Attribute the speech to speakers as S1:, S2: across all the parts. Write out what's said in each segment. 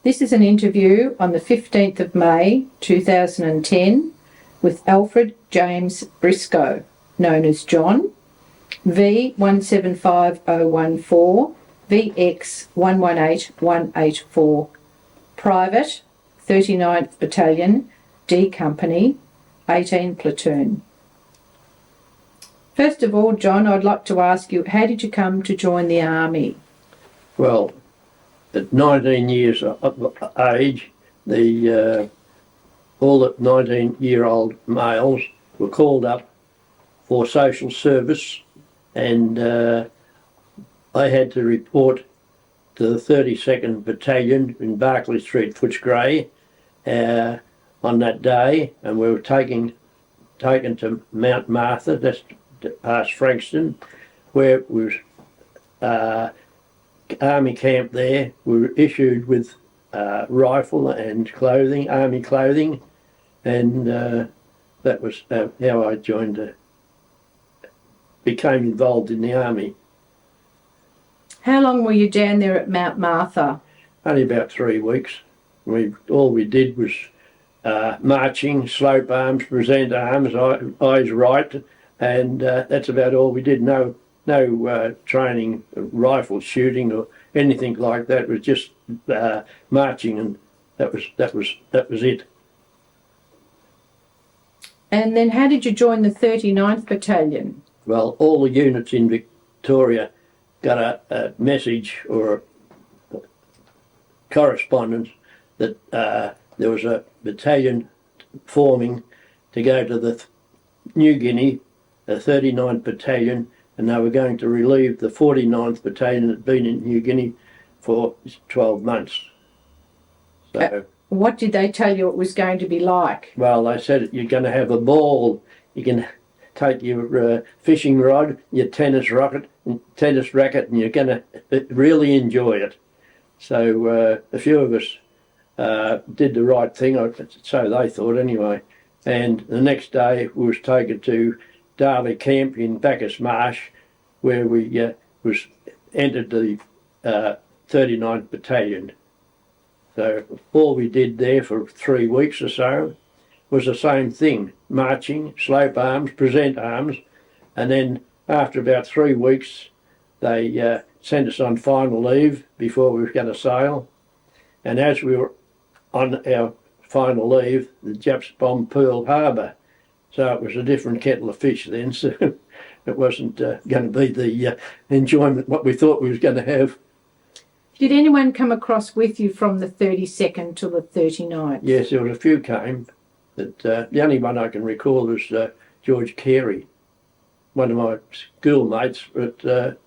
S1: This is an interview on the 15th of May 2010 with Alfred James Briscoe, known as John, V175014, VX118184, Private, 39th Battalion, D Company, 18 Platoon. First of all, John, I'd like to ask you, how did you come to join the Army?
S2: Well, at 19 years of age, all the 19-year-old males were called up for social service, and I had to report to the 32nd Battalion in Barclay Street, Footscray, on that day, and we were taken to Mount Martha, that's past Frankston, where it was army camp there. We were issued with rifle and clothing, army clothing, and that was how I became involved in the army.
S1: How long were you down there at Mount Martha?
S2: Only about 3 weeks. All we did was marching, slope arms, present arms, eyes right, and that's about all we did. No training, rifle shooting or anything like that. It was just marching, and that was it.
S1: And then how did you join the 39th Battalion?
S2: Well, all the units in Victoria got a message or a correspondence that there was a battalion forming to go to the New Guinea, the 39th Battalion, and they were going to relieve the 49th Battalion that had been in New Guinea for 12 months. So,
S1: what did they tell you it was going to be like?
S2: Well, they said you're going to have a ball. You can take your fishing rod, your tennis racket, and you're going to really enjoy it. So a few of us did the right thing, so they thought anyway. And the next day we was taken to Darley Camp in Bacchus Marsh, where we entered the 39th Battalion. So all we did there for 3 weeks or so was the same thing: marching, slope arms, present arms, and then after about 3 weeks they sent us on final leave before we were going to sail. And as we were on our final leave, the Japs bombed Pearl Harbor. So it was a different kettle of fish then, so it wasn't going to be the enjoyment what we thought we was going to have.
S1: Did anyone come across with you from the 32nd to the 39th? Yes,
S2: there was a few came, but the only one I can recall was George Carey, one of my schoolmates was at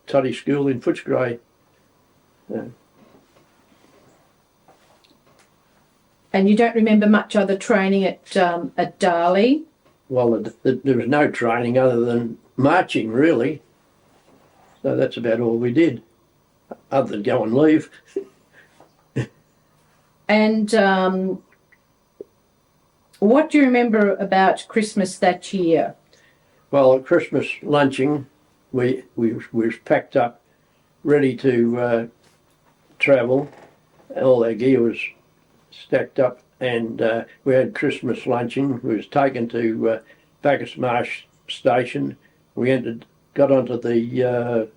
S2: Tuddy School in Footscray.
S1: And you don't remember much other training at Darley?
S2: Well, there was no training other than marching, really. So that's about all we did, other than go on leave.
S1: And what do you remember about Christmas that year?
S2: Well, at Christmas lunching, we was packed up, ready to travel. All our gear was stacked up, and we had Christmas luncheon. We was taken to Bacchus Marsh Station. We got onto the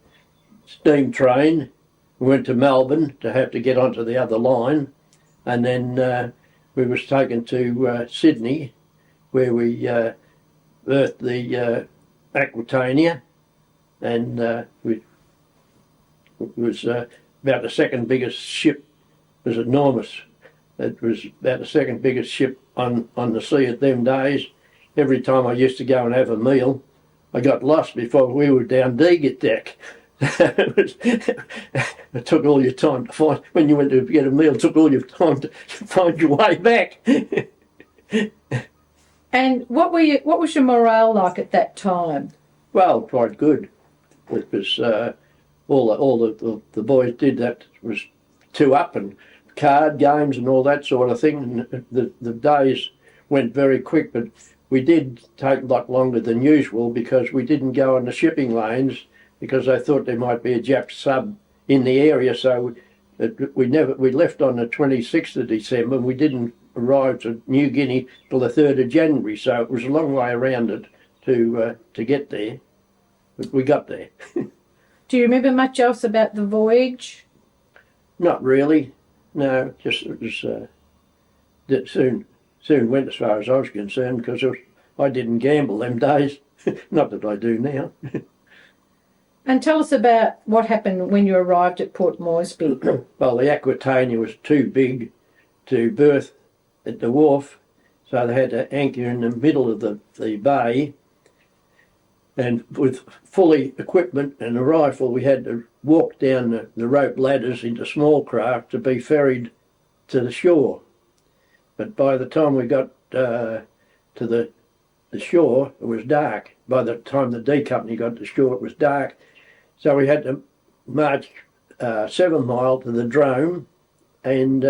S2: steam train. We went to Melbourne to have to get onto the other line, and then we was taken to Sydney, where we berthed the Aquitania, and it was about the second biggest ship. It was enormous. It was about the second biggest ship on the sea at them days. Every time I used to go and have a meal, I got lost before we were down Deegate deck. It took all your time to find, when you went to get a meal, it took all your time to find your way back.
S1: And what was your morale like at that time?
S2: Well, quite good. It was all the boys did that was two up and card games and all that sort of thing. And the days went very quick, but we did take a lot longer than usual because we didn't go on the shipping lanes because they thought there might be a Jap sub in the area, so We left on the 26th of December. We didn't arrive to New Guinea till the 3rd of January, so it was a long way around it to get there. But we got there.
S1: Do you remember much else about the voyage?
S2: Not really. No, just it was that soon went as far as I was concerned, because I didn't gamble them days. Not that I do now.
S1: And tell us about what happened when you arrived at Port Moresby.
S2: Well, the Aquitania was too big to berth at the wharf, so they had to anchor in the middle of the bay, and with fully equipment and a rifle we had to walk down the rope ladders into small craft to be ferried to the shore. But by the time we got to the shore, it was dark. By the time the D Company got to shore, it was dark. So we had to march 7 mile to the drome, and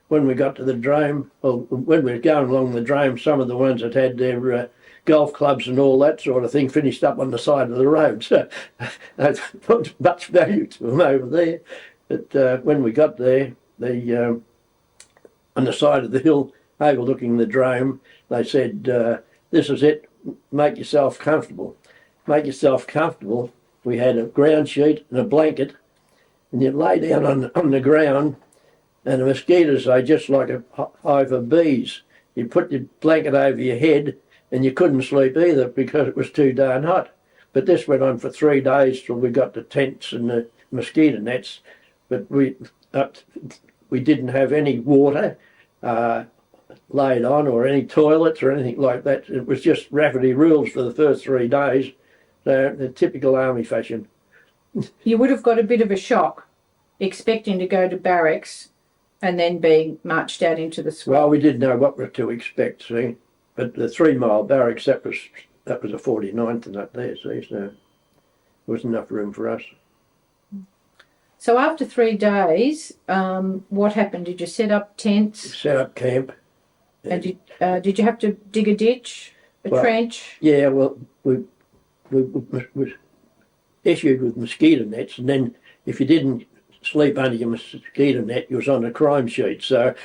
S2: when we got to the drome, well, when we were going along the drome, some of the ones that had their golf clubs and all that sort of thing finished up on the side of the road, so that's not much value to them over there. But when we got there, on the side of the hill overlooking the drome, they said, this is it, make yourself comfortable. Make yourself comfortable. We had a ground sheet and a blanket, and you lay down on the ground, and the mosquitoes are just like a hive of bees. You put your blanket over your head, and you couldn't sleep either because it was too darn hot. But this went on for 3 days till we got the tents and the mosquito nets. But we didn't have any water laid on, or any toilets or anything like that. It was just Rafferty rules for the first 3 days. The typical army fashion.
S1: You would have got a bit of a shock, expecting to go to barracks and then being marched out into the swamp.
S2: Well, we didn't know what we're to expect, see. But the 3 mile barracks, that was a 49th and up there, see, so there wasn't enough room for us.
S1: So after 3 days, what happened? Did you set up tents?
S2: Set up camp.
S1: And did you have to dig a ditch, trench?
S2: Yeah, well, we issued with mosquito nets, and then if you didn't sleep under your mosquito net, you was on a crime sheet. So,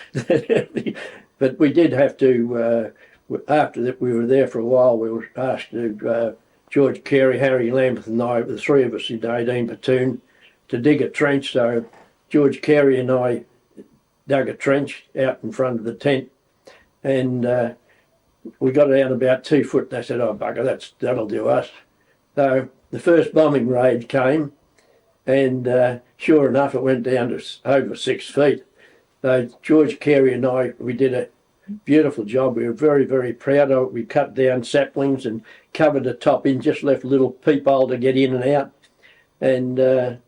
S2: but we did have to. After that, we were there for a while. We were asked to George Carey, Harry Lambeth, and I, the 3 of us in 18 platoon, to dig a trench. So George Carey and I dug a trench out in front of the tent, and we got it out about 2 foot. They said, "Oh bugger, that'll do us." So the first bombing raid came, and sure enough, it went down to over 6 feet. So George Carey and I, we did a beautiful job. We were very, very proud of it. We cut down saplings and covered the top in, just left a little peephole to get in and out, and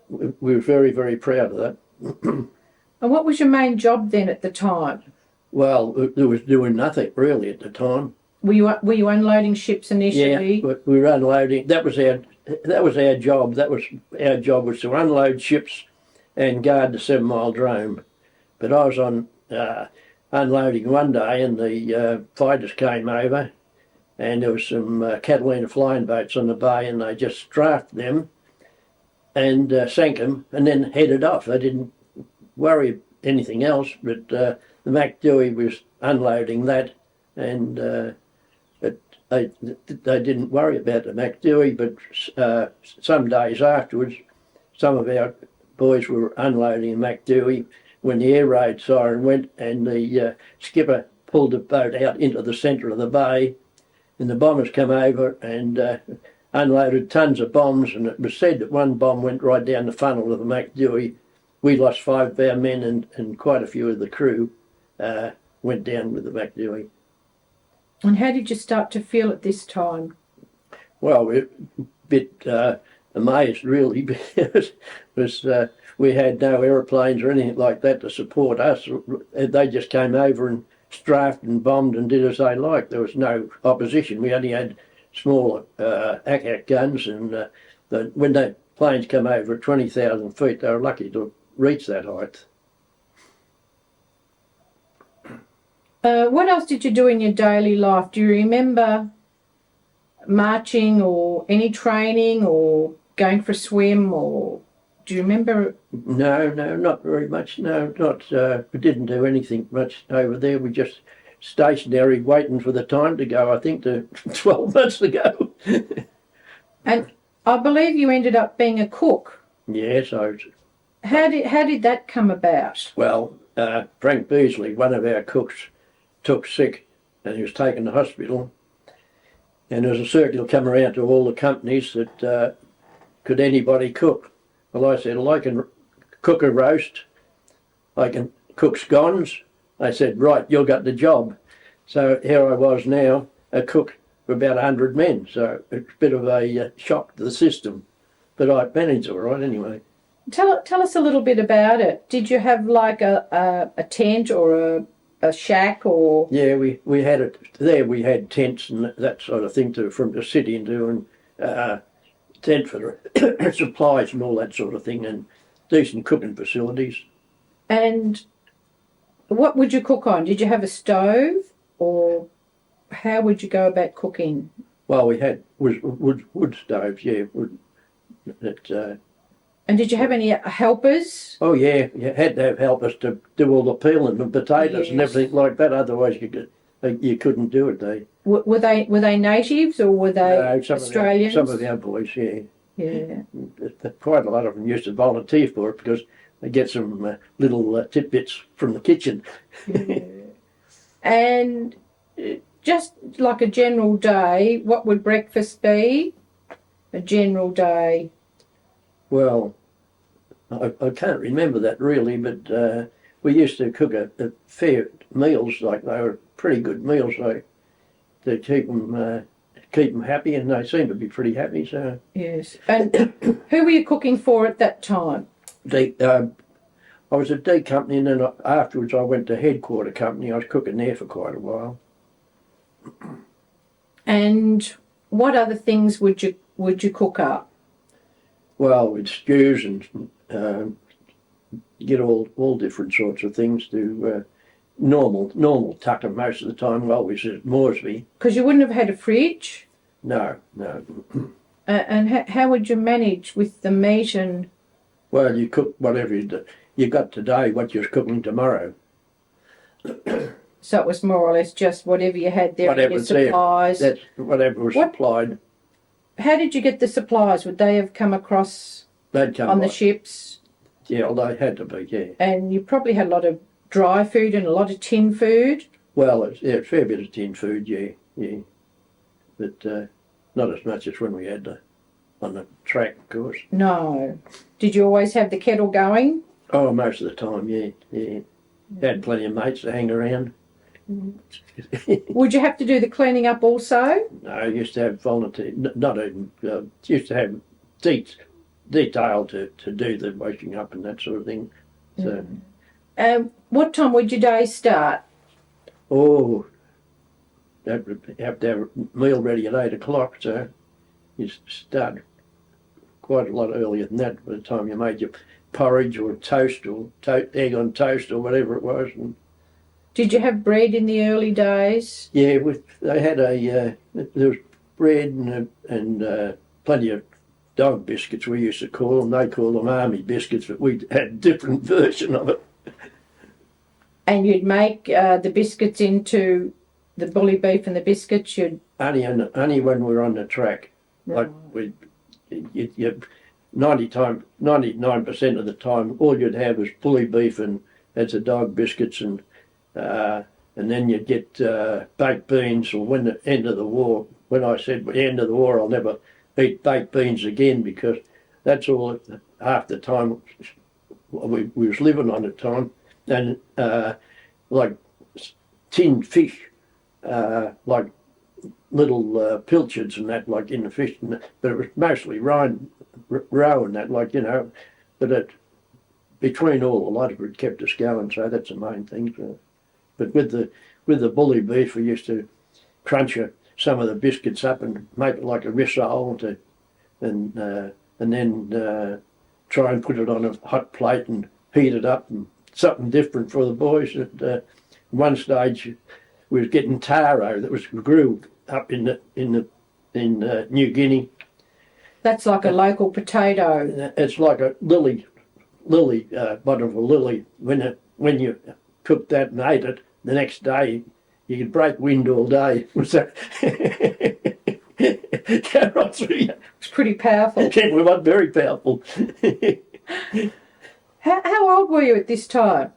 S2: we were very, very proud of that.
S1: And what was your main job then at the time?
S2: Well, there was doing nothing really at the time.
S1: Were you unloading ships initially?
S2: Yeah, we were unloading. That was our job. Our job was to unload ships and guard the 7 mile drome. But I was on unloading one day, and the fighters came over, and there was some Catalina flying boats on the bay, and they just strafed them and sank them, and then headed off. They didn't worry anything else, but the MacDewey was unloading that, and they didn't worry about the MacDewey. But some days afterwards, some of our boys were unloading a MacDewey when the air raid siren went, and the skipper pulled the boat out into the centre of the bay, and the bombers come over and unloaded tons of bombs, and it was said that one bomb went right down the funnel of the MacDewey. We lost 5 of our men, and quite a few of the crew went down with the MacDewey.
S1: And how did you start to feel at this time?
S2: Well, we're a bit amazed really, because we had no aeroplanes or anything like that to support us. They just came over and strafed and bombed and did as they liked. There was no opposition. We only had smaller ACAC guns, and when the planes come over at 20,000 feet, they were lucky to reach that height.
S1: What else did you do in your daily life? Do you remember marching or any training or going for a swim or Do you remember?
S2: No, not very much. No, not. We didn't do anything much over there. We just stationary, waiting for the time to go. I think 12 months ago.
S1: And I believe you ended up being a cook.
S2: Yes, I was.
S1: How did that come about?
S2: Well, Frank Beasley, one of our cooks, took sick, and he was taken to hospital. And there was a circular come around to all the companies that could anybody cook. Well, I said, well, I can cook a roast, I can cook scones. They said, right, you got the job. So here I was now, a cook for about 100 men. So it's a bit of a shock to the system, but I managed all right anyway.
S1: Tell us a little bit about it. Did you have like a tent or a shack or?
S2: Yeah, we had it there. We had tents and that sort of thing from the city and doing tent for the supplies and all that sort of thing, and decent cooking facilities.
S1: And what would you cook on? Did you have a stove, or how would you go about cooking?
S2: Well, we had wood stoves, yeah.
S1: And did you have any helpers?
S2: Oh yeah, you had to have helpers to do all the peeling and potatoes and everything like that. Otherwise, you couldn't do it.
S1: Were they natives or were they Australians?
S2: Some of our boys, yeah.
S1: Yeah.
S2: Quite a lot of them used to volunteer for it because they get some little tidbits from the kitchen.
S1: Yeah. And just like a general day, what would breakfast be? A general day.
S2: Well, I can't remember that really, but we used to cook a fair meals, like they were pretty good meals, like to keep them happy, and they seemed to be pretty happy. So
S1: yes. And who were you cooking for at that time?
S2: I was at D Company, and then afterwards I went to Headquarter Company. I was cooking there for quite a while.
S1: And what other things would you cook up?
S2: Well, with stews and get all different sorts of things to normal tucker most of the time while we was at Moresby.
S1: Because you wouldn't have had a fridge?
S2: No.
S1: And how would you manage with the meat and?
S2: Well, you cook whatever you got today, what you're cooking tomorrow.
S1: So it was more or less just whatever you had there,
S2: Whatever
S1: your supplies.
S2: That's whatever was supplied.
S1: How did you get the supplies? Would they have come across
S2: They'd come
S1: on the ships?
S2: Yeah, well, they had to be, yeah.
S1: And you probably had a lot of dry food and a lot of tin food?
S2: Well, a fair bit of tin food, yeah. But not as much as when we had on the track, of course.
S1: No. Did you always have the kettle going?
S2: Oh, most of the time, yeah. Had plenty of mates to hang around.
S1: Would you have to do the cleaning up also?
S2: No, I used to have volunteer, not even, used to have detail to do the washing up and that sort of thing. So.
S1: What time would your day start?
S2: Oh, that would have to have a meal ready at 8 o'clock, so you start quite a lot earlier than that by the time you made your porridge or toast or egg on toast or whatever it was. And
S1: did you have bread in the early days?
S2: yeah, they had there was bread and plenty of dog biscuits, we used to call them. They call them army biscuits, but we had a different version of it.
S1: And you'd make the biscuits into the bully beef and the biscuits.
S2: Only when we were on the track,
S1: right.
S2: Like you 99% of the time, all you'd have was bully beef and that's the dog biscuits, and then you'd get baked beans. Or when the end of the war, when I said the end of the war, I'll never eat baked beans again, because that's all half the time we was living on at the time. And like tinned fish, like little pilchards and that, like in the fish, but it was mostly roe and that, like, you know, but between all a lot of it kept us going, so that's the main thing. But with the bully beef, we used to crunch some of the biscuits up and make it like a rissole and then try and put it on a hot plate and heat it up, and something different for the boys. At one stage, we was getting taro that was grew up in New Guinea,
S1: That's like a local potato.
S2: It's like a lily, bottom of a lily. When you cooked that and ate it, the next day you could break wind all day. So go right through you.
S1: It's pretty powerful.
S2: It was very powerful.
S1: How old were you at this time?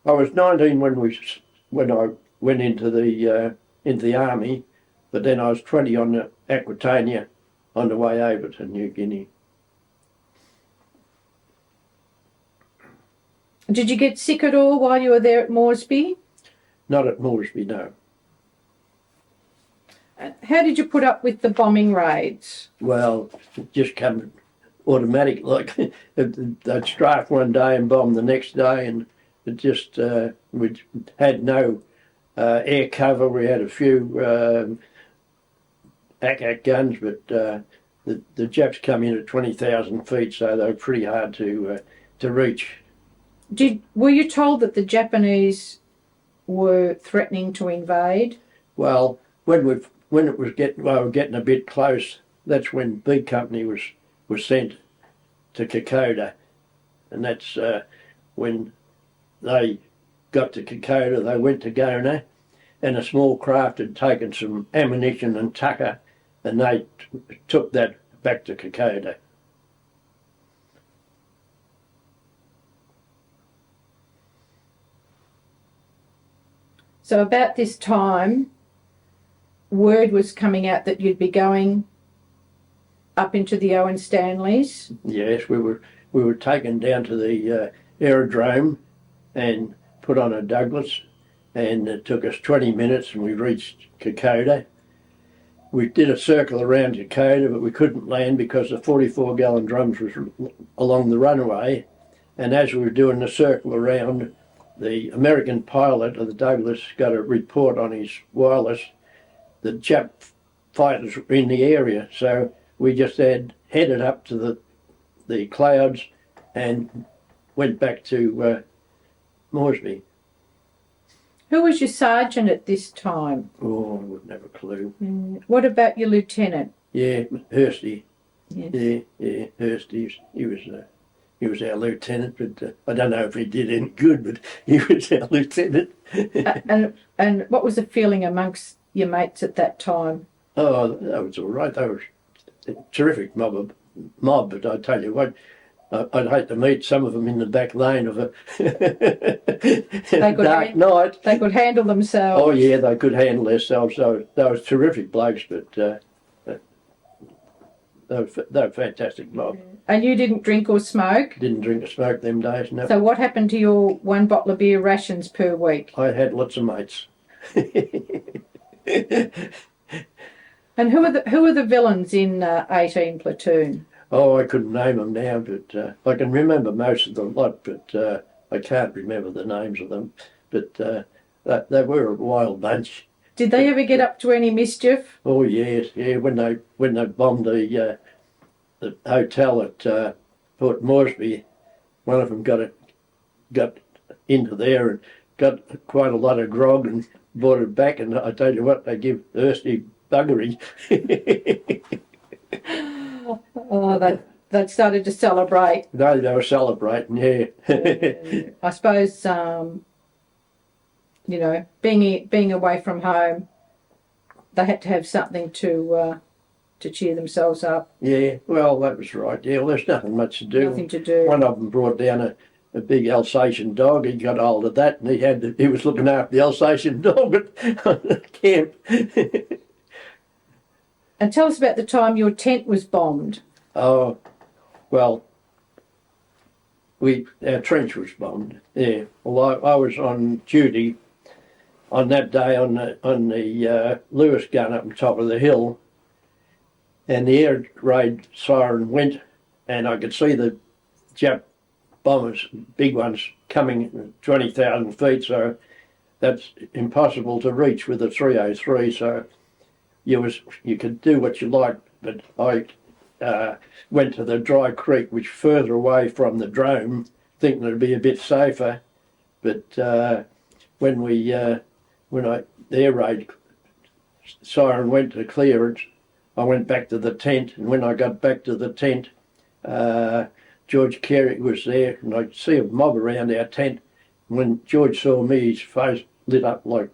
S2: I was 19 when I went into the army, but then I was 20 on the Aquitania on the way over to New Guinea.
S1: Did you get sick at all while you were there at Moresby?
S2: Not at Moresby, no.
S1: How did you put up with the bombing raids?
S2: Well, it just come automatic. Like they'd strike one day and bomb the next day, and it just we had no air cover. We had a few AK guns, but the Japs come in at 20,000 feet, so they were pretty hard to reach.
S1: Were you told that the Japanese were threatening to invade?
S2: Well, when it was getting a bit close, that's when B Company was sent to Kokoda, and that's when they got to Kokoda. They went to Gona, and a small craft had taken some ammunition and tucker, and they took that back to Kokoda.
S1: So about this time, word was coming out that you'd be going up into the Owen Stanleys.
S2: Yes, we were taken down to the aerodrome and put on a Douglas, and it took us 20 minutes and we reached Kokoda. We did a circle around Kokoda, but we couldn't land because the 44-gallon drums was along the runway, and as we were doing the circle around, the American pilot of the Douglas got a report on his wireless. The Jap fighters were in the area, so we just headed up to the clouds and went back to Moresby.
S1: Who was your sergeant at this time?
S2: Oh, I wouldn't have a clue.
S1: What about your lieutenant?
S2: Yeah, Hursty.
S1: Yes.
S2: Yeah, Hursty. He was our lieutenant, but I don't know if he did any good, but he was our lieutenant.
S1: And what was the feeling amongst your mates at that time?
S2: Oh, that was all right. They were a terrific mob, but I tell you what, I'd hate to meet some of them in the back lane of a dark night.
S1: They could handle themselves.
S2: Oh yeah, they could handle themselves. They were terrific blokes, but they were fantastic mob.
S1: And you didn't drink or smoke?
S2: Didn't drink or smoke them days, no.
S1: So what happened to your 1 bottle of beer rations per week?
S2: I had lots of mates.
S1: And who are the villains in 18 Platoon?
S2: Oh, I couldn't name them now, but I can remember most of the lot, but I can't remember the names of them. But they were a wild bunch.
S1: Did they ever get up to any mischief?
S2: Oh yes, yeah. When they bombed the hotel at Port Moresby, one of them got into there and got quite a lot of grog and brought it back. And I tell you what, they give thirsty buggery.
S1: Oh, they started to celebrate.
S2: No, they were celebrating, yeah.
S1: I suppose, you know, being away from home, they had to have something to cheer themselves up.
S2: Yeah, well, that was right. Yeah, well, there's nothing much to do.
S1: Nothing to do.
S2: One of them brought down a big Alsatian dog. He got hold of that, and he was looking after the Alsatian dog at camp.
S1: And tell us about the time your tent was bombed.
S2: Oh, well, our trench was bombed. Yeah, well, I was on duty on that day on the Lewis gun up on top of the hill, and the air raid siren went, and I could see the Jap bombers, big ones, coming 20,000 feet. So that's impossible to reach with a 303. So you could do what you liked, but I went to the dry creek, which further away from the drome, thinking it'd be a bit safer. But when the air raid siren went to clear it, I went back to the tent, and when I got back to the tent, George Carey was there, and I could see a mob around our tent. When George saw me, his face lit up like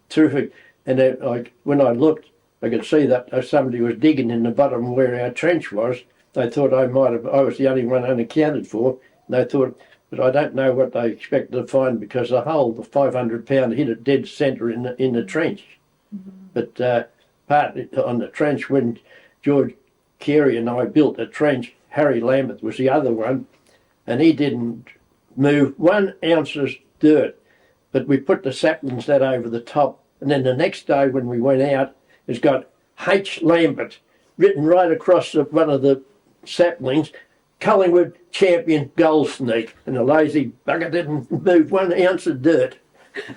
S2: terrific. And when I looked, I could see that somebody was digging in the bottom where our trench was. They thought I was the only one unaccounted for. And they thought, but I don't know what they expected to find, because the 500-pounder hit it dead centre in the trench. Mm-hmm. But partly on the trench, when George Carey and I built a trench, Harry Lambeth was the other one, and he didn't move 1 ounce of dirt. But we put the saplings that over the top, and then the next day when we went out, it's got H. Lambert written right across one of the saplings, Collingwood champion goal sneak, and the lazy bugger didn't move 1 ounce of dirt.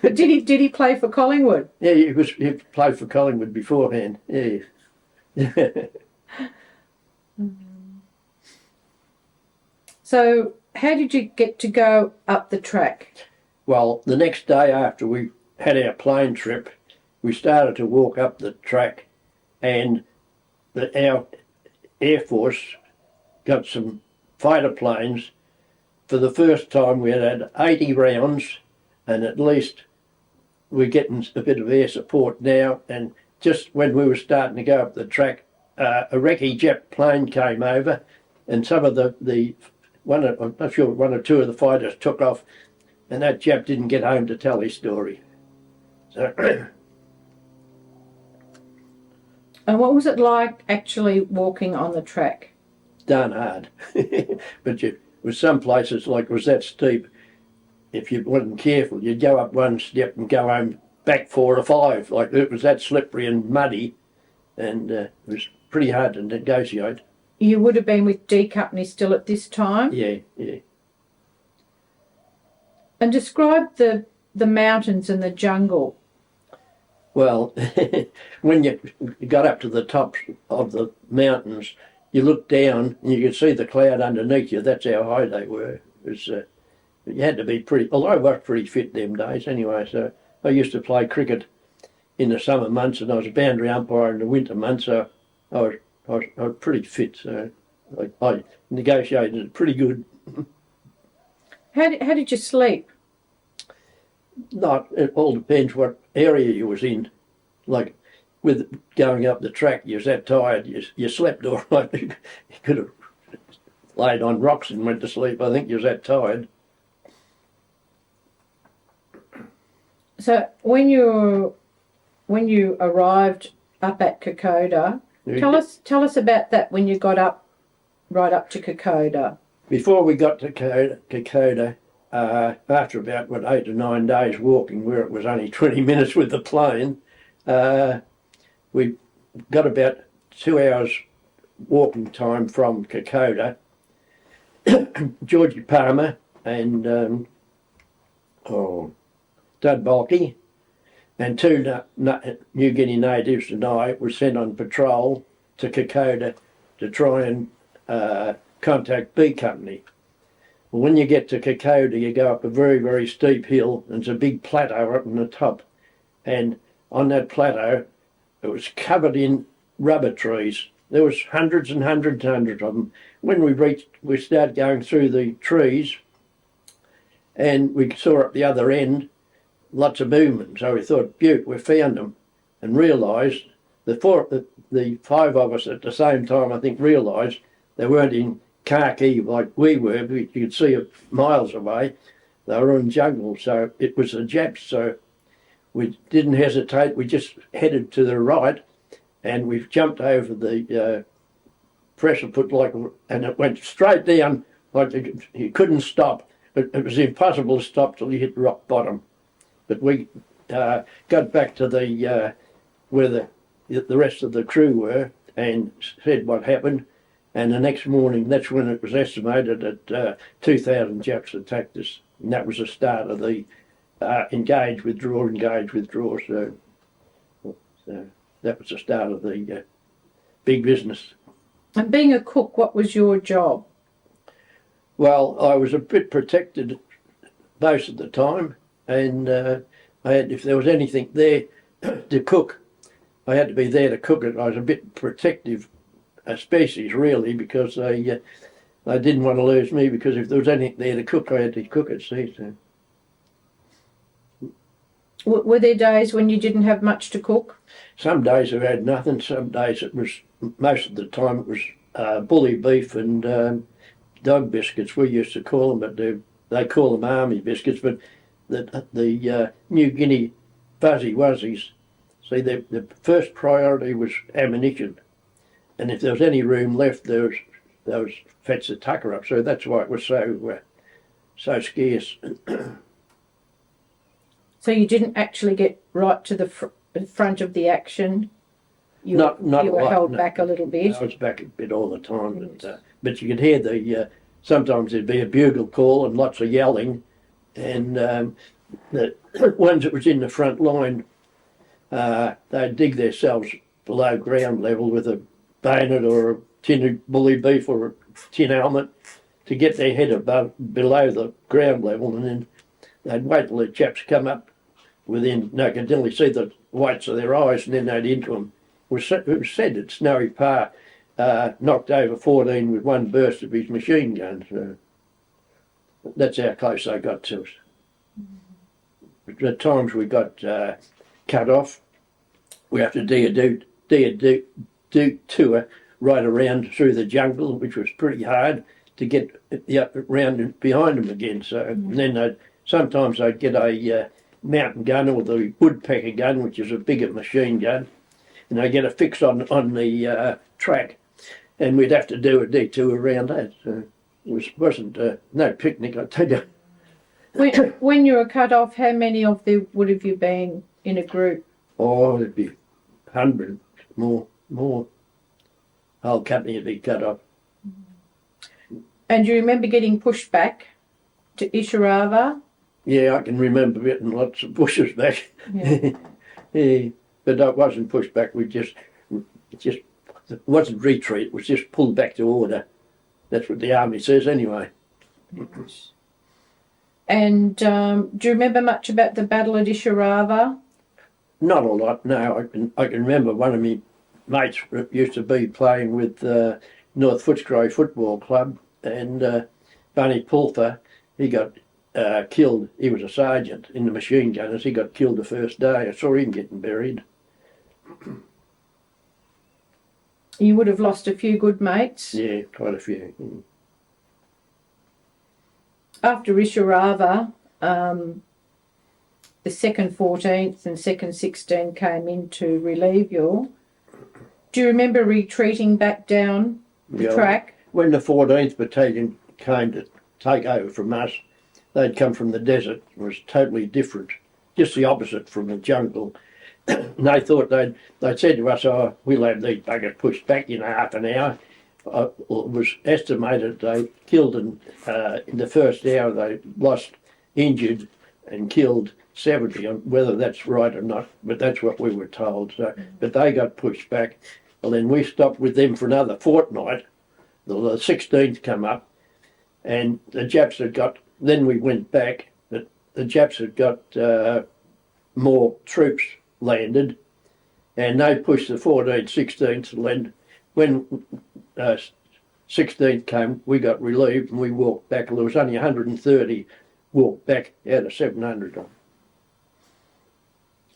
S1: But did he play for Collingwood?
S2: Yeah, he played for Collingwood beforehand. Yeah.
S1: So how did you get to go up the track?
S2: Well, the next day after we had our plane trip, we started to walk up the track, and our Air Force got some fighter planes. For the first time we had 80 rounds, and at least we're getting a bit of air support now. And just when we were starting to go up the track, a recce jet plane came over, and some of I'm not sure, 1 or 2 of the fighters took off, and that chap didn't get home to tell his story. So
S1: And what was it like actually walking on the track?
S2: Darn hard. But with some places, like it was that steep, if you wasn't careful, you'd go up 1 step and go home back 4 or 5. Like it was that slippery and muddy, and it was pretty hard to negotiate.
S1: You would have been with D Company still at this time?
S2: Yeah.
S1: And describe the mountains and the jungle.
S2: Well, when you got up to the tops of the mountains, you looked down and you could see the cloud underneath you. That's how high they were. It was, you had to be pretty, although I was pretty fit them days anyway. So I used to play cricket in the summer months, and I was a boundary umpire in the winter months, so I was pretty fit. So I negotiated it pretty good.
S1: How did you sleep?
S2: It all depends what area you was in. Like with going up the track, you was that tired, you slept all right. You could have laid on rocks and went to sleep. I think you was that tired.
S1: So when you arrived up at Kokoda, tell us about that when you got right up to Kokoda.
S2: Before we got to Kokoda, after about 8 or 9 days walking, where it was only 20 minutes with the plane, we got about 2 hours walking time from Kokoda. Georgie Palmer and Dud Balky and 2 New Guinea natives and I were sent on patrol to Kokoda to try and contact B Company. Well, when you get to Kokoda, you go up a very, very steep hill, and there's a big plateau up on the top. And on that plateau, it was covered in rubber trees. There was hundreds and hundreds and hundreds of them. When we started going through the trees, and we saw at the other end lots of movement. So we thought, beaut, we found them, and realised the 5 of us at the same time, I think, realised they weren't in khaki like we were, but you could see it miles away. They were in jungle, so it was the Japs. So we didn't hesitate. We just headed to the right, and we jumped over the pressure foot and it went straight down like you couldn't stop. It was impossible to stop till you hit rock bottom. But we got back to where the rest of the crew were and said what happened. And the next morning, that's when it was estimated that 2,000 Japs attacked us. And that was the start of the engage, withdraw. So that was the start of the big business.
S1: And being a cook, what was your job?
S2: Well, I was a bit protected most of the time. And I had, if there was anything there to cook, I had to be there to cook it. I was a bit protective species, really, because they didn't want to lose me, because if there was anything there to cook, I had to cook it, see. So.
S1: Were there days when you didn't have much to cook?
S2: Some days I had nothing, some days it was, most of the time it was bully beef and dog biscuits, we used to call them, but they call them army biscuits, but the New Guinea fuzzy wuzzies, see, the first priority was ammunition, and if there was any room left, those fetched the tucker up, so that's why it was so scarce.
S1: So you didn't actually get right to the front of the action? You were held back a little bit?
S2: I was back a bit all the time, but you could hear sometimes there'd be a bugle call and lots of yelling, and the ones that was in the front line, they'd dig themselves below ground level with a bayonet or a tin of bully beef or a tin helmet to get their head below the ground level, and then they'd wait till the chaps come up I could only see the whites of their eyes, and then they'd into them. It was said that Snowy Pa knocked over 14 with one burst of his machine gun. So that's how close they got to us. At times we got cut off. We have to do tour right around through the jungle, which was pretty hard to get around and behind them again. So and then sometimes I'd get a mountain gun or the woodpecker gun, which is a bigger machine gun, and I get a fix on the track, and we'd have to do a detour around that. So it wasn't no picnic, I tell you.
S1: When you were cut off, how many of there would have you been in a group?
S2: Oh, it'd be 100 more. Whole company would be cut off.
S1: And do you remember getting pushed back to Isharava?
S2: Yeah, I can remember getting lots of pushes back.
S1: Yeah.
S2: Yeah, but that wasn't pushed back. We just it wasn't retreat. It was just pulled back to order. That's what the army says anyway.
S1: And do you remember much about the battle at Isharava?
S2: Not a lot. No, I can remember one of my mates used to be playing with North Footscray Football Club, and Bunny Pulfer, he got killed. He was a sergeant in the machine gunners. He got killed the first day. I saw him getting buried.
S1: You would have lost a few good mates.
S2: Yeah, quite a few.
S1: After Isharava, the 2nd 14th and 2nd 16 came in to relieve you. Do you remember retreating back down the track? When
S2: the 14th Battalion came to take over from us, they'd come from the desert. It was totally different, just the opposite from the jungle. And they thought they'd said to us, "Oh, we'll have these buggers pushed back in half an hour." It was estimated they killed in the first hour they lost, injured and killed 70, whether that's right or not, but that's what we were told. So, but they got pushed back. Well, then we stopped with them for another fortnight. The 16th come up, and the Japs had got, then we went back, but the Japs had got more troops landed, and they pushed the 14th, 16th to land. When 16th came, we got relieved and we walked back. There was only 130 walked back out of 700.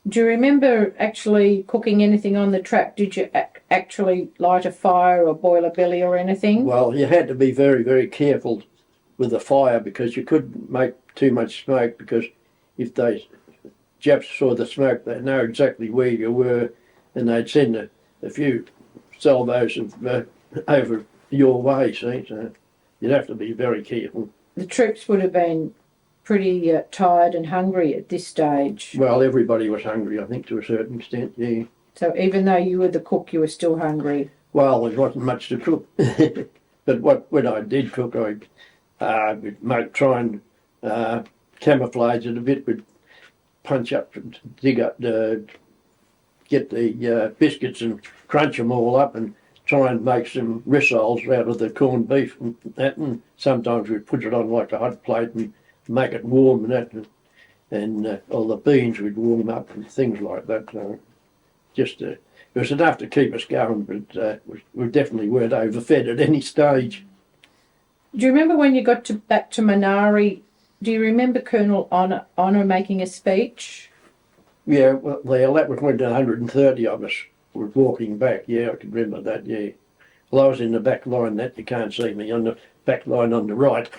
S1: Do you remember actually cooking anything on the track? Did you actually light a fire or boil a billy or anything?
S2: Well, you had to be very, very careful with the fire because you couldn't make too much smoke, because if they Japs saw the smoke, they know exactly where you were, and they'd send a few salvos over your way, see, so you'd have to be very careful.
S1: The troops would have been pretty tired and hungry at this stage.
S2: Well, everybody was hungry, I think, to a certain extent, yeah.
S1: So even though you were the cook, you were still hungry?
S2: Well, there wasn't much to cook. But when I did cook, I would try and camouflage it a bit, would punch up and dig up get the biscuits and crunch them all up and try and make some rissoles out of the corned beef and that, and sometimes we'd put it on like a hot plate and make it warm and that, and all the beans we'd warm up and things like that. So just it was enough to keep us going, but we definitely weren't overfed at any stage.
S1: Do you remember when you got back to Minari? Do you remember Colonel Honor making a speech?
S2: Yeah, well, that was when 130 of us were walking back. Yeah, I can remember that, yeah. Well, I was in the back line, that you can't see me, on the back line on the right.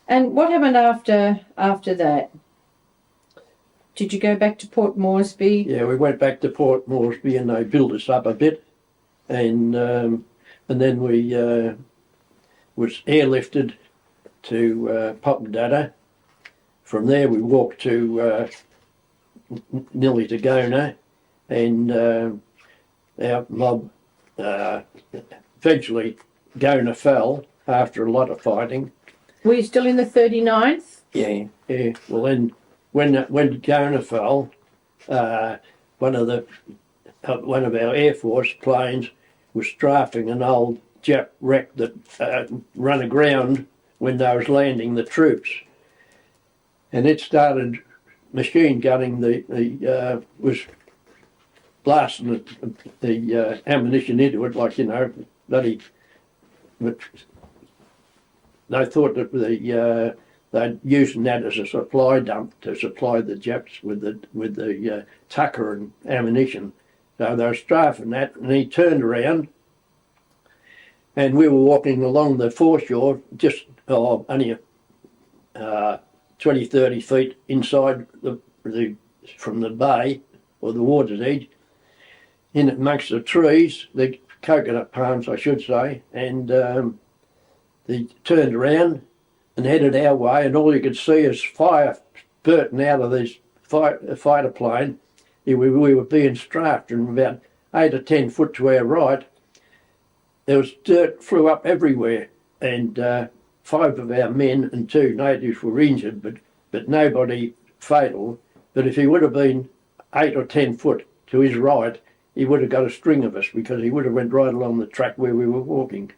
S1: And what happened after that? Did you go back to Port Moresby?
S2: Yeah, we went back to Port Moresby and they built us up a bit, and then we was airlifted to Papua. From there we walked to nearly to Gona, and our mob eventually Gona fell after a lot of fighting.
S1: Were you still in the 39th?
S2: Yeah. Well, then when Gona fell, one of our Air Force planes was strafing an old Jap wreck that run aground when they was landing the troops, and it started machine gunning was blasting the ammunition into it, like, you know, bloody. But they thought that they'd using that as a supply dump to supply the Japs with the tucker and ammunition. So they were strafing that, and he turned around, and we were walking along the foreshore, just only 20, 30 feet inside from the bay, or the water's edge, in amongst the trees, the coconut palms, I should say, and they turned around and headed our way, and all you could see is fire spurting out of this fighter plane. We were being strafed, and about 8 or 10 foot to our right, there was dirt flew up everywhere, and 5 of our men and 2 natives were injured, but nobody fatal. But if he would have been 8 or 10 foot to his right, he would have got a string of us, because he would have went right along the track where we were walking.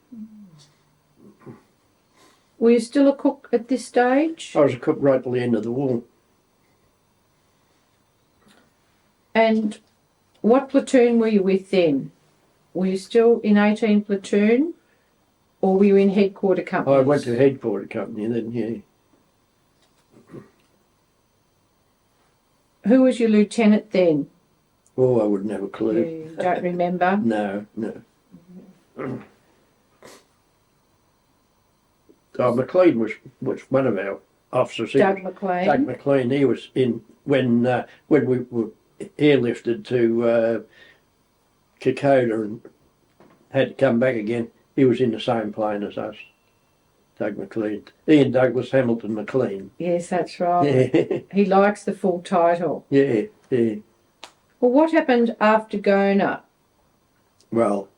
S1: Were you still a cook at this stage?
S2: I was a cook right to the end of the war.
S1: And what platoon were you with then? Were you still in 18 platoon, or were you in headquarter company?
S2: I went to headquarter company then, yeah.
S1: Who was your lieutenant then?
S2: Oh, I wouldn't have a clue.
S1: You don't remember?
S2: No. McLean was one of our officers.
S1: Doug McLean.
S2: Doug McLean. He was in when we were airlifted to Kokoda and had to come back again. He was in the same plane as us, Doug McLean. Ian Douglas Hamilton McLean.
S1: Yes, that's right.
S2: Yeah.
S1: He likes the full title.
S2: Yeah.
S1: Well, what happened after Gona?
S2: Well,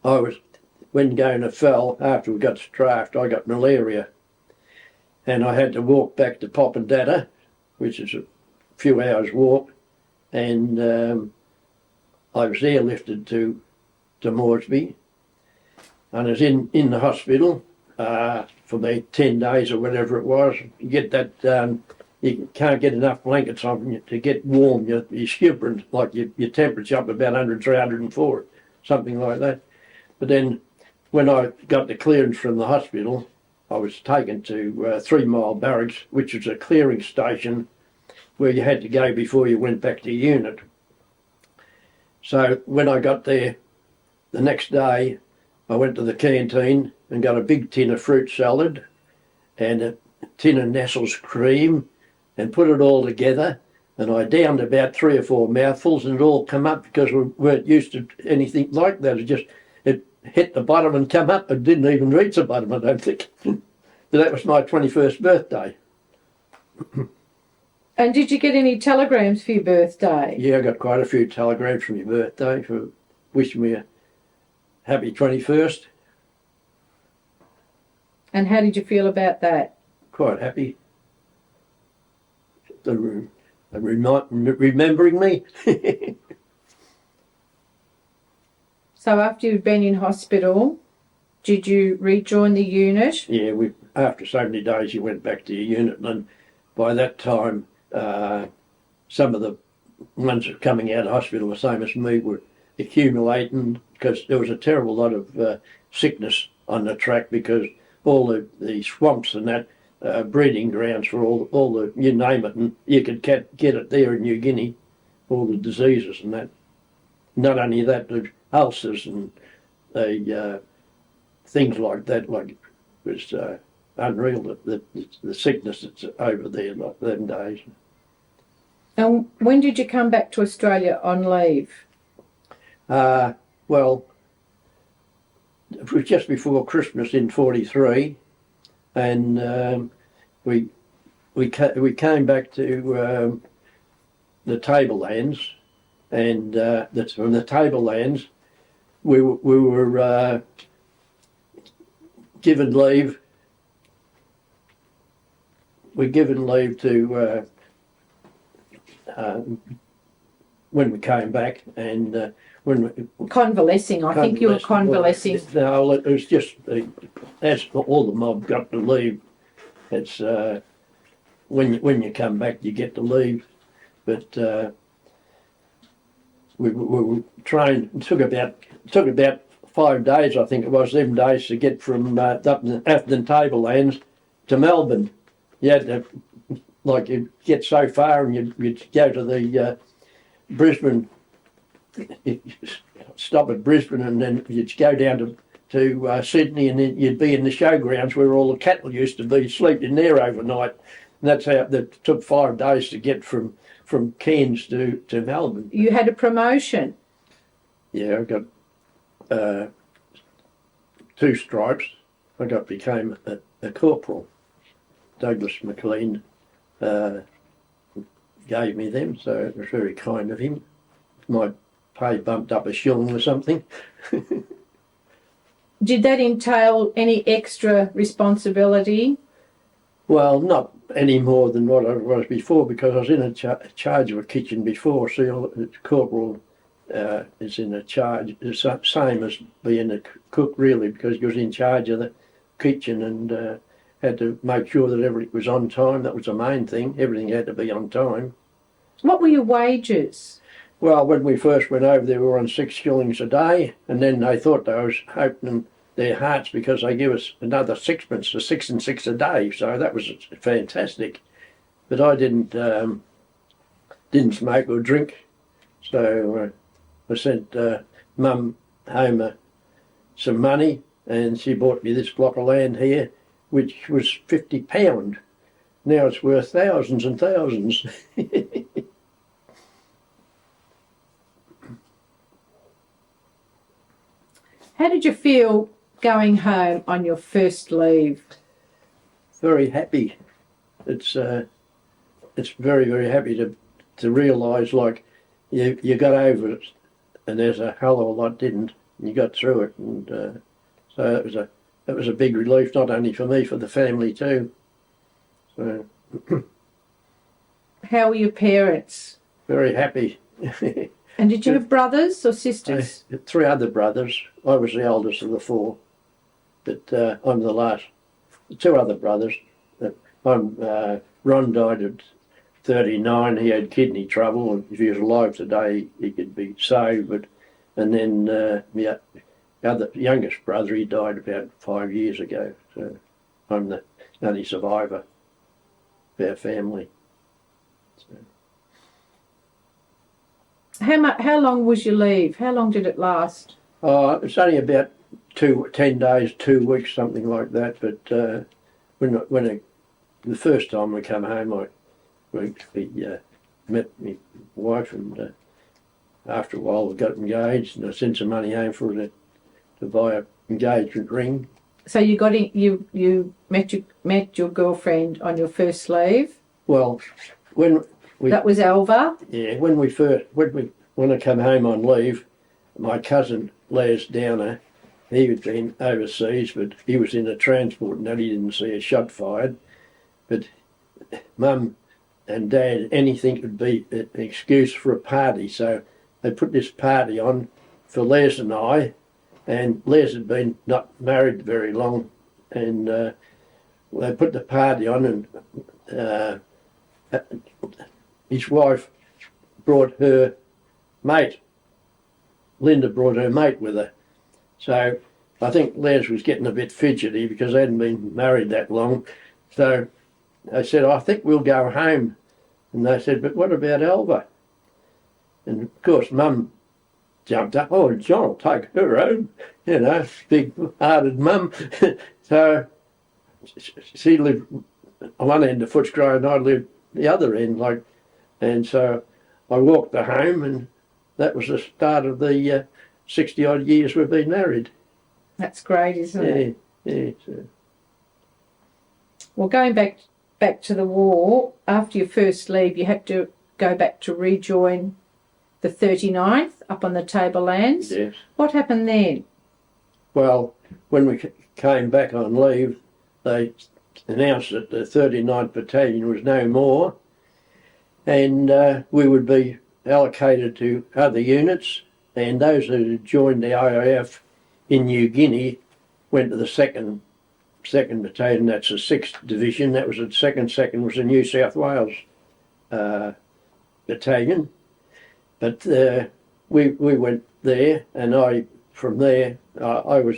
S2: when Gona fell, after we got strafed, I got malaria, and I had to walk back to Papua, which is a few hours walk, and I was airlifted to Moresby, and I was in the hospital for about 10 days or whatever it was. You get that, you can't get enough blankets on you to get warm. You're shivering, like your temperature up about 100, 304, something like that. But then when I got the clearance from the hospital, I was taken to 3 Mile Barracks, which was a clearing station where you had to go before you went back to unit. So when I got there the next day, I went to the canteen and got a big tin of fruit salad and a tin of Nestle's cream and put it all together, and I downed about 3 or 4 mouthfuls, and it all come up because we weren't used to anything like that. It hit the bottom and come up. It didn't even reach the bottom, I don't think. But that was my 21st birthday.
S1: And did you get any telegrams for your birthday?
S2: Yeah, I got quite a few telegrams for my birthday for wishing me a happy 21st.
S1: And how did you feel about that?
S2: Quite happy. Remembering me.
S1: So after you'd been in hospital, did you rejoin the unit?
S2: Yeah, after so many days you went back to your unit, and by that time some of the ones that were coming out of hospital, the same as me, were accumulating because there was a terrible lot of sickness on the track because all the swamps and that breeding grounds for all the, you name it, and you could get it there in New Guinea, all the diseases and that. Not only that, the ulcers and the things like that, like it was unreal, the sickness that's over there like them days.
S1: And when did you come back to Australia on leave?
S2: Well, it was just before Christmas in '43, and we came back to the tablelands, and from the tablelands we were given leave. We're given leave to when we came back, and when we,
S1: Convalescing, I think you were convalescing.
S2: No, it was just as all the mob got to leave. It's when you come back, you get to leave. But we were trained. It took about 5 days, I think it was, 7 days to get from up in the Atherton Tablelands to Melbourne. You had to, like, you'd get so far and you'd go to the Brisbane, stop at Brisbane, and then you'd go down to Sydney, and then you'd be in the showgrounds where all the cattle used to be, sleeping there overnight. And that's how it took 5 days to get from Cairns to Melbourne.
S1: You had a promotion.
S2: Yeah, I got 2 stripes. Became a corporal. Douglas McLean gave me them, so it was very kind of him. My pay bumped up a shilling or something.
S1: Did that entail any extra responsibility?
S2: Well, not any more than what I was before, because I was in a charge of a kitchen before. See, corporal is in a charge, it's the same as being a cook really, because he was in charge of the kitchen and had to make sure that everything was on time. That was the main thing. Everything had to be on time.
S1: What were your wages?
S2: Well, when we first went over there, we were on 6 shillings a day, and then they thought they was opening their hearts because they give us another sixpence, so 6 and 6 a day. So that was fantastic. But I didn't smoke or drink, so I sent Mum home some money, and she bought me this block of land here, which was £50. Now it's worth thousands and thousands.
S1: How did you feel going home on your first leave?
S2: Very happy. It's very, very happy to realise, like, you got over it, and there's a hell of a lot didn't. And you got through it, and so it was a big relief, not only for me, for the family too. So.
S1: How were your parents?
S2: Very happy.
S1: And did you have brothers or sisters?
S2: 3 other brothers. I was the eldest of the 4, but I'm the last. 2 other brothers. Ron died at 39. He had kidney trouble, and if he was alive today, he could be saved. And then the other youngest brother, he died about 5 years ago. So I'm the only survivor of our family. So.
S1: How long was your leave? How long did it last?
S2: It's only about 10 days, 2 weeks, something like that. But when the first time we come home, we met my wife, and after a while we got engaged, and I sent some money home for her to buy an engagement ring.
S1: So you got you met your girlfriend on your first leave?
S2: Well,
S1: that was Alva?
S2: Yeah, when I come home on leave, my cousin Les Downer, he had been overseas, but he was in a transport and that he didn't see a shot fired. But Mum and Dad, anything could be an excuse for a party, so they put this party on for Les and I, and Les had been not married very long, and they put the party on, and his wife brought her mate. Linda brought her mate with her. So I think Les was getting a bit fidgety because they hadn't been married that long. So I said, I think we'll go home. And they said, but what about Alva? And of course, Mum jumped up. Oh, John will take her home. You know, big-hearted Mum. So she lived on one end of Footscray and I lived the other end. And so I walked her home, and that was the start of the 60-odd years we've been married.
S1: That's great, isn't it?
S2: Yeah. So.
S1: Well, going back to the war, after your first leave, you had to go back to rejoin the 39th up on the Tablelands.
S2: Yes.
S1: What happened then?
S2: Well, when we came back on leave, they announced that the 39th Battalion was no more, and we would be allocated to other units, and those who had joined the IIF in New Guinea went to the second battalion. That's the 6th division. That was the second was the New South Wales battalion. But we went there, and from there I was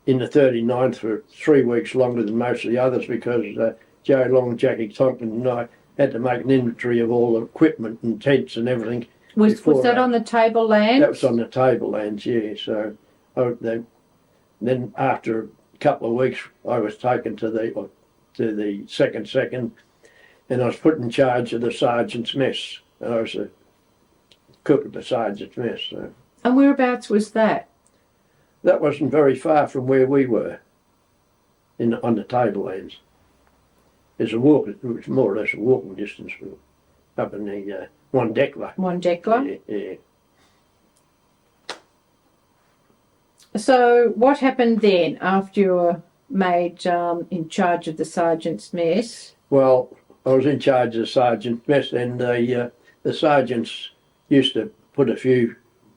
S2: in the 39th for 3 weeks longer than most of the others, because Joe Long, Jackie Tonkin and I had to make an inventory of all the equipment and tents and everything.
S1: Was that on the Tablelands?
S2: That was on the Tablelands, yeah. So then after a couple of weeks I was taken to the second, and I was put in charge of the sergeant's mess. I was a cook at the sergeant's mess. So.
S1: And whereabouts was that?
S2: That wasn't very far from where we were, on the Tablelands. It was more or less a walking distance up in the Wandekla.
S1: Wandekla?
S2: Yeah.
S1: So what happened then after you were made in charge of the sergeant's mess?
S2: Well, I was in charge of the sergeant's mess, and the sergeants used to put a few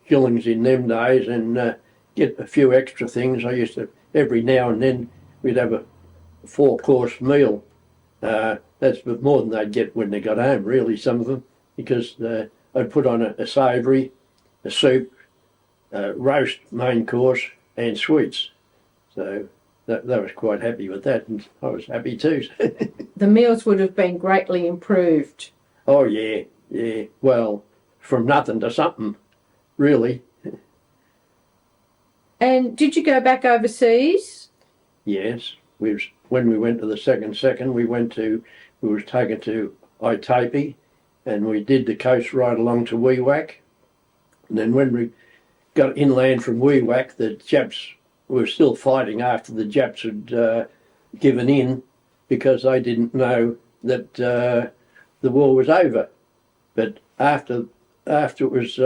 S2: shillings in them days and get a few extra things. I used to, every now and then, we'd have a 4-course meal. That's more than they'd get when they got home, really, some of them, because I'd put on a savoury, a soup, roast main course, and sweets. So they was quite happy with that, and I was happy too.
S1: The meals would have been greatly improved.
S2: Oh yeah. Well, from nothing to something, really.
S1: And did you go back overseas?
S2: Yes. When we went to the second, we was taken to Itāpi, and we did the coast right along to Wewak. And then when we got inland from Wewak, the Japs were still fighting after the Japs had given in, because they didn't know that the war was over. But after it was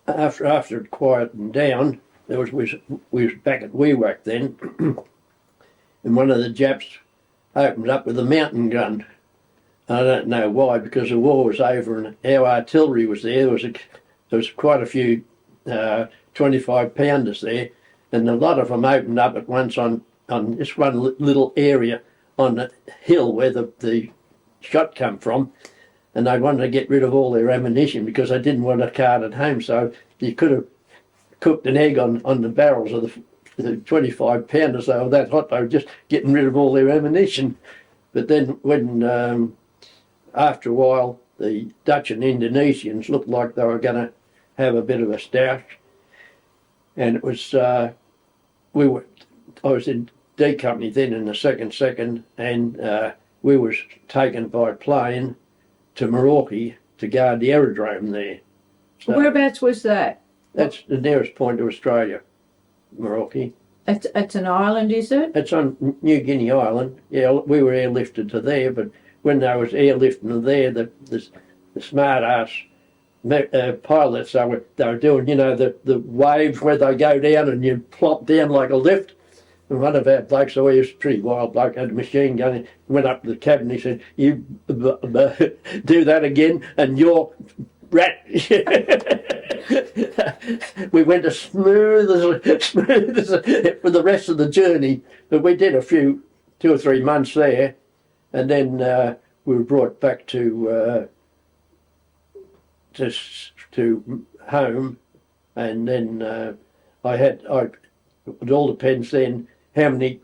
S2: after it quietened down, we was back at Wewak then, and one of the Japs opened up with a mountain gun. I don't know why, because the war was over and our artillery was there. There was quite a few 25-pounders there, and a lot of them opened up at once on this one little area on the hill where the shot come from, and they wanted to get rid of all their ammunition because they didn't want to cart it home. So you could have cooked an egg on the barrels of the 25-pounders. They were that hot, they were just getting rid of all their ammunition. But then when, after a while, the Dutch and Indonesians looked like they were going to have a bit of a stoush, and it was, I was in D Company then in the second, and we was taken by plane to Merauke to guard the aerodrome there. So
S1: whereabouts was that?
S2: that's the nearest point to Australia, Merauke.
S1: It's an island, is it?
S2: It's on New Guinea Island. Yeah, we were airlifted to there, but when they was airlifting to there, the smart ass pilots, they were doing, the waves where they go down and you plop down like a lift. And one of our blokes, he was a pretty wild bloke, had a machine gun, and went up to the cabin, he said, "You do that again and you're rat." We went as smooth as for the rest of the journey, but we did 2 or 3 months there, and then we were brought back to home, and then it all depends then how many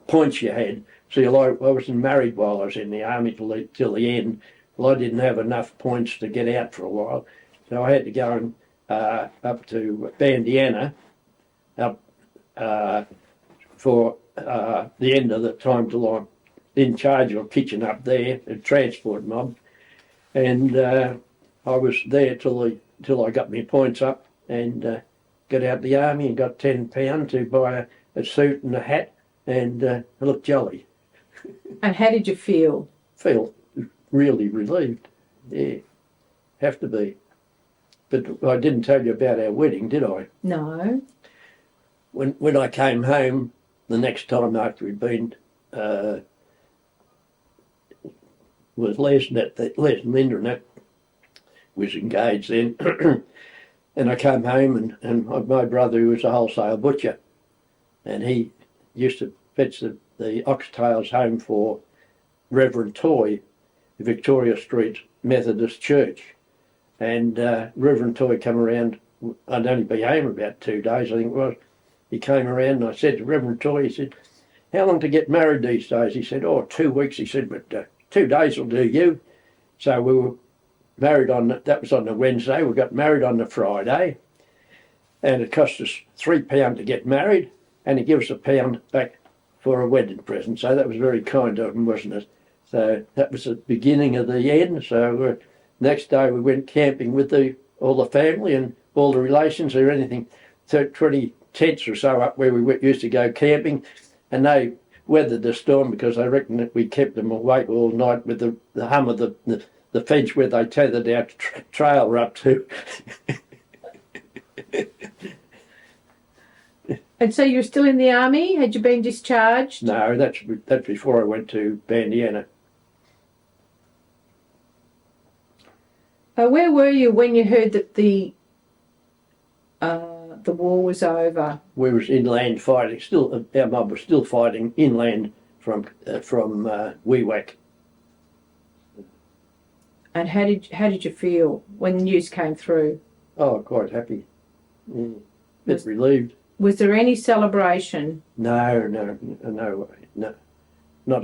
S2: points you had. See, I wasn't married while I was in the army till the end. Well, I didn't have enough points to get out for a while, so I had to go and up to Bandiana, up for the end of the time till I'm in charge of kitchen up there, a transport mob, and I was there till I got my points up and got out the army and got £10 to buy a suit and a hat, and I looked jolly.
S1: And how did you feel?
S2: Feel really relieved. Yeah, have to be. But I didn't tell you about our wedding, did I?
S1: No.
S2: When I came home the next time after we'd been with Les and Linda and that was engaged then, and I came home and my brother, who was a wholesale butcher, and he used to fetch the oxtails home for Reverend Toy, Victoria Street Methodist Church. And Reverend Toy came around. I'd only be home about 2 days, I think it was. He came around and I said to Reverend Toy, he said, "How long to get married these days?" He said, "Oh, 2 weeks." He said, "But 2 days will do you." So we were married that was on the Wednesday. We got married on the Friday, and it cost us £3 to get married, and he gave us £1 back for a wedding present. So that was very kind of him, wasn't it? So that was the beginning of the end. So next day we went camping with all the family and all the relations or anything. So 20 tents or so up where we used to go camping, and they weathered the storm because I reckon that we kept them awake all night with the hum of the fence where they tethered our trailer up to.
S1: And so you were still in the army? Had you been discharged?
S2: No, that's before I went to Bandiana.
S1: Where were you when you heard that the war was over?
S2: We was inland fighting. Still, our mob was still fighting inland from Wewak.
S1: And how did you feel when the news came through?
S2: Oh, quite happy. Yeah. Bit relieved.
S1: Was there any celebration?
S2: No, not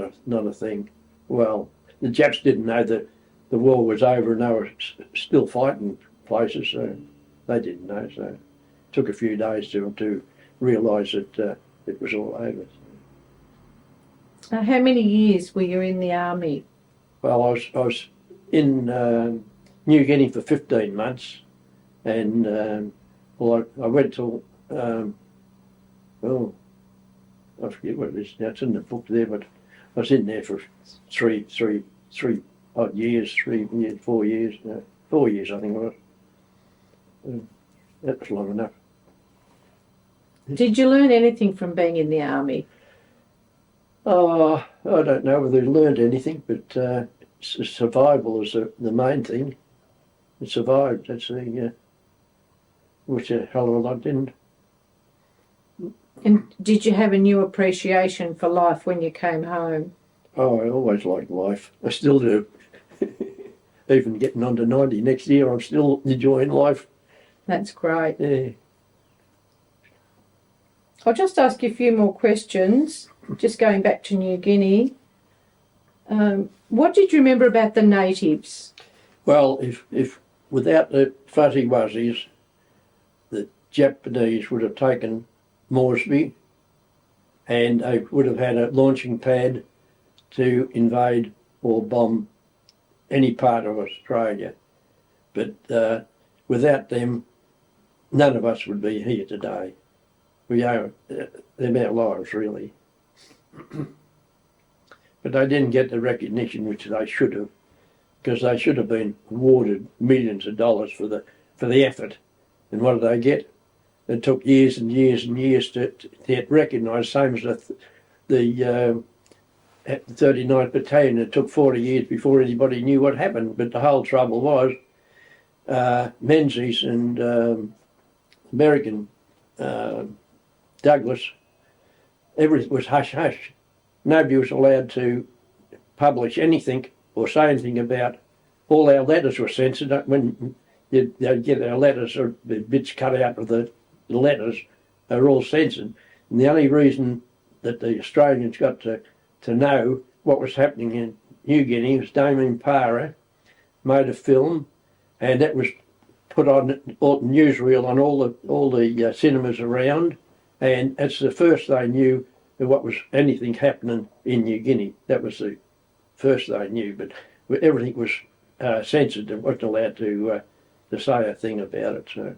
S2: a thing. Well, the Japs didn't know that the war was over and they were still fighting places, so they didn't know. So it took a few days to realise that it was all over.
S1: How many years were you in the army?
S2: Well, I was in New Guinea for 15 months, and I went to I forget what it is now. It's in the book there, but I was in there for three odd years, 4 years. 4 years, I think it was. That was long enough.
S1: Did you learn anything from being in the army?
S2: Oh, I don't know whether I learned anything, but survival is the main thing. It survived. That's which a hell of a lot didn't.
S1: And did you have a new appreciation for life when you came home?
S2: Oh, I always liked life. I still do. Even getting on to 90 next year, I'm still enjoying life.
S1: That's great.
S2: Yeah.
S1: I'll just ask you a few more questions, just going back to New Guinea. What did you remember about the natives?
S2: Well, if without the fuzzy wuzzies, the Japanese would have taken Moresby, and they would have had a launching pad to invade or bomb any part of Australia. But without them, none of us would be here today. We are them our lives, really. But they didn't get the recognition which they should have, because they should have been awarded millions of dollars for the effort. And what did they get? It took years and years and years to get recognised, same as the 39th Battalion. It took 40 years before anybody knew what happened. But the whole trouble was Menzies and American Douglas, everything was hush-hush. Nobody was allowed to publish anything or say anything about. All our letters were censored. When they'd get our letters, or the bits cut out of the letters, they were all censored. And the only reason that the Australians got to know what was happening in New Guinea was Damien Parra made a film, and that was put on newsreel on all the cinemas around, and that's the first they knew of what was anything happening in New Guinea. That was the first they knew, but everything was censored and wasn't allowed to say a thing about it. So.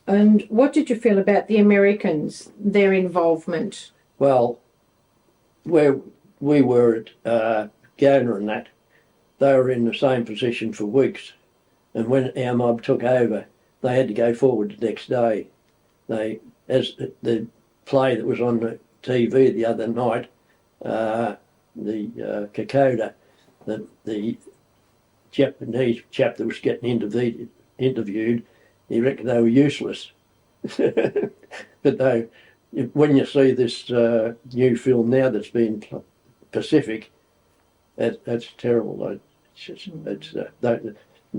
S1: And what did you feel about the Americans, their involvement?
S2: Well, where we were at Gona and that, they were in the same position for weeks. And when our mob took over, they had to go forward the next day. As the play that was on the TV the other night, the Kokoda, the Japanese chap that was getting interviewed, he reckoned they were useless. But when you see this new film now that's been Pacific, that's terrible.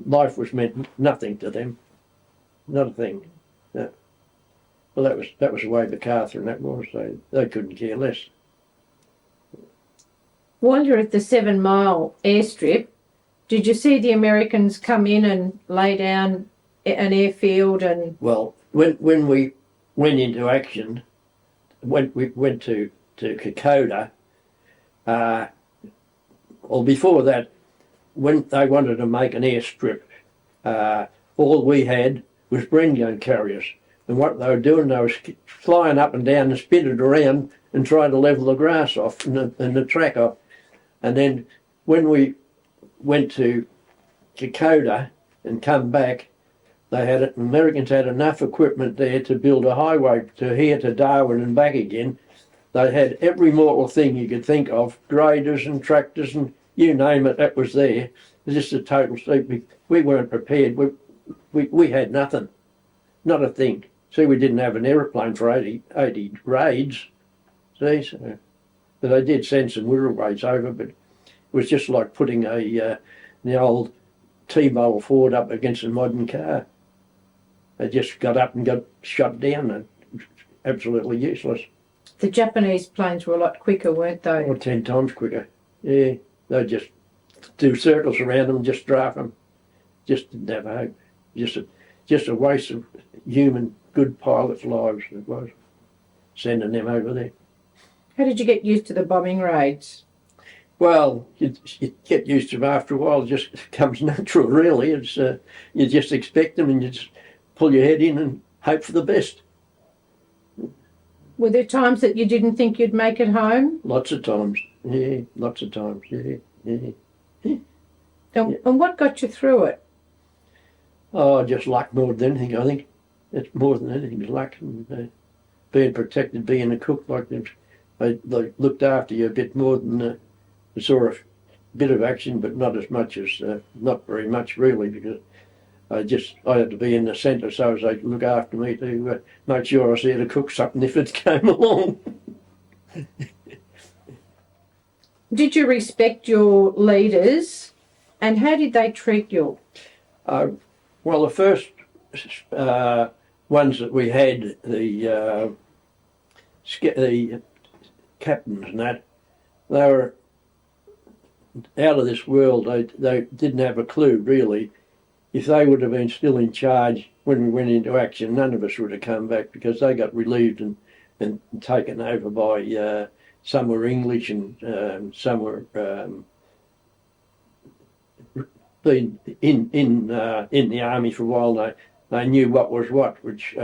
S2: Life was meant nothing to them, not a thing. No. Well, that was the way MacArthur and that was. They couldn't care less.
S1: While you're at the 7 Mile airstrip, did you see the Americans come in and lay down an airfield? And
S2: well, when we went into action, when we went to Kokoda, or before that, when they wanted to make an airstrip, all we had was Bren gun carriers. And what they were doing, they were flying up and down and spin it around and trying to level the grass off and the track off. And then when we went to Kokoda and come back, the Americans had enough equipment there to build a highway to here to Darwin and back again. They had every mortal thing you could think of, graders and tractors and you name it, that was there. It was just a total sleep. We weren't prepared. We had nothing, not a thing. See, we didn't have an aeroplane for 80 raids. See, so, but they did send some Wirrawais over, but it was just like putting the old T-model Ford up against a modern car. They just got up and got shot down, and absolutely useless.
S1: the Japanese planes were a lot quicker, weren't they?
S2: Or 10 times quicker. Yeah, they'd just do circles around them and just draft them. Just didn't have a hope. Just a waste of human good pilots' lives, it was, sending them over there.
S1: How did you get used to the bombing raids?
S2: Well, you get used to them after a while. It just comes natural, really. It's you just expect them and you just pull your head in and hope for the best.
S1: Were there times that you didn't think you'd make it home?
S2: Lots of times, yeah, lots of times, yeah.
S1: And what got you through it?
S2: Oh, just luck more than anything, I think. It's more than anything, luck and being protected, being a cook like them. They looked after you a bit more than saw a bit of action, but not as much as, not very much really, because I had to be in the centre so as they could look after me to make sure I was there to cook something if it came along.
S1: Did you respect your leaders, and how did they treat you?
S2: Well, the first ones that we had, the captains and that, they were out of this world. They didn't have a clue, really. If they would have been still in charge when we went into action, none of us would have come back, because they got relieved and taken over by some were English and some were been in the army for a while. They knew what was what, which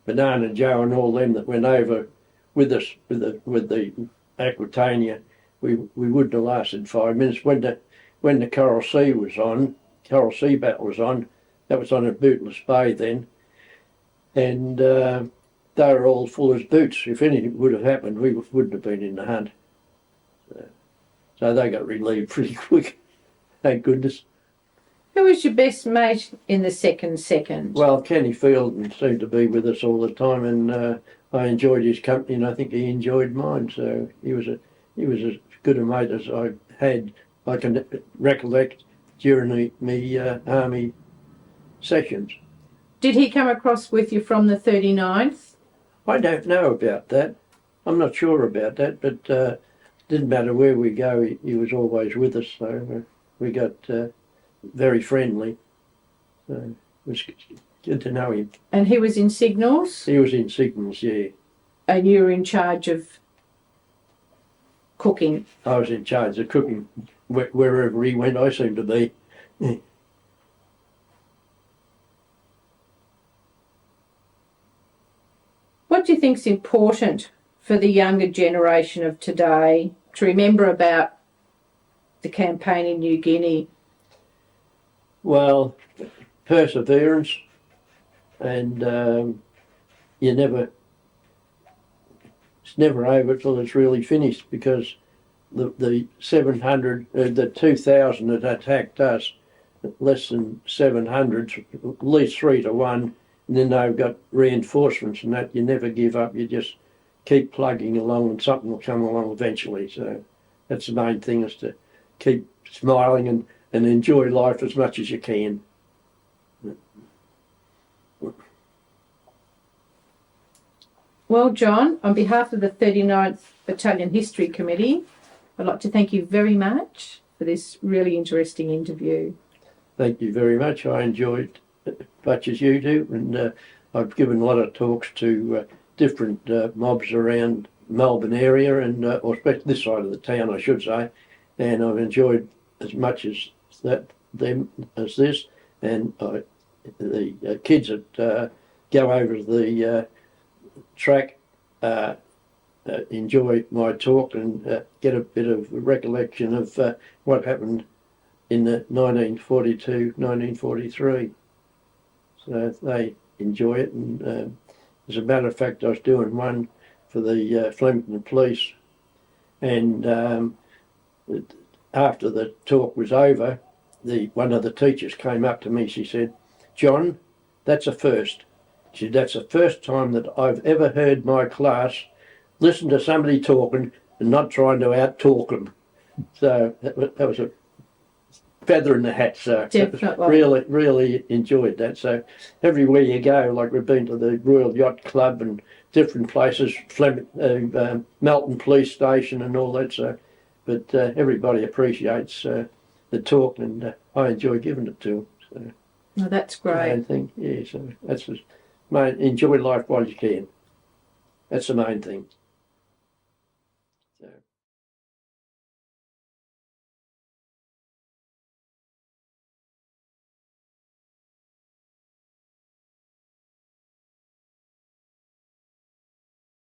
S2: Banana Joe and all them that went over with us with the Aquitania, we wouldn't have lasted 5 minutes. When the Coral Sea battle was on, that was on at Bootless Bay then, and they were all full as boots. If anything would have happened, we wouldn't have been in the hunt. So they got relieved pretty quick, thank goodness.
S1: Who was your best mate in the second?
S2: Well, Kenny Fielden seemed to be with us all the time, and I enjoyed his company, and I think he enjoyed mine. So he was he was as good a mate as I can recollect during me army sessions.
S1: Did he come across with you from the 39th?
S2: I don't know about that. I'm not sure about that, but didn't matter where we go, he was always with us, so we got very friendly. So it was good to know him.
S1: And he was in signals?
S2: He was in signals, yeah.
S1: And you were in charge of cooking?
S2: I was in charge of cooking wherever he went, I seemed to be. Yeah.
S1: What do you think's important for the younger generation of today to remember about the campaign in New Guinea?
S2: Well, perseverance, and it's never over till it's really finished, because the 700, the 2,000 that attacked us, less than 700, at least 3 to 1, and then they've got reinforcements and that. You never give up, you just keep plugging along and something will come along eventually. So that's the main thing, is to keep smiling and enjoy life as much as you can.
S1: Well, John, on behalf of the 39th Battalion History Committee, I'd like to thank you very much for this really interesting interview.
S2: Thank you very much. I enjoyed it as much as you do, and I've given a lot of talks to different mobs around Melbourne area, and or especially this side of the town, I should say, and I've enjoyed as much as this, and the kids that go over to the track enjoy my talk and get a bit of recollection of what happened in the 1942-1943. So they enjoy it, and as a matter of fact, I was doing one for the Flemington Police, and after the talk was over, one of the teachers came up to me. She said, "John, that's a first." She said, "That's the first time that I've ever heard my class listen to somebody talking and not trying to out-talk them." So that was a feather in the hat. So
S1: Definitely.
S2: really enjoyed that. So everywhere you go, like we've been to the Royal Yacht Club and different places, Melton Police Station and all that. So, but everybody appreciates the talk, and I enjoy giving it to them. So,
S1: Oh, that's great.
S2: I think, yeah. So that's just enjoy life while you can. That's the main thing.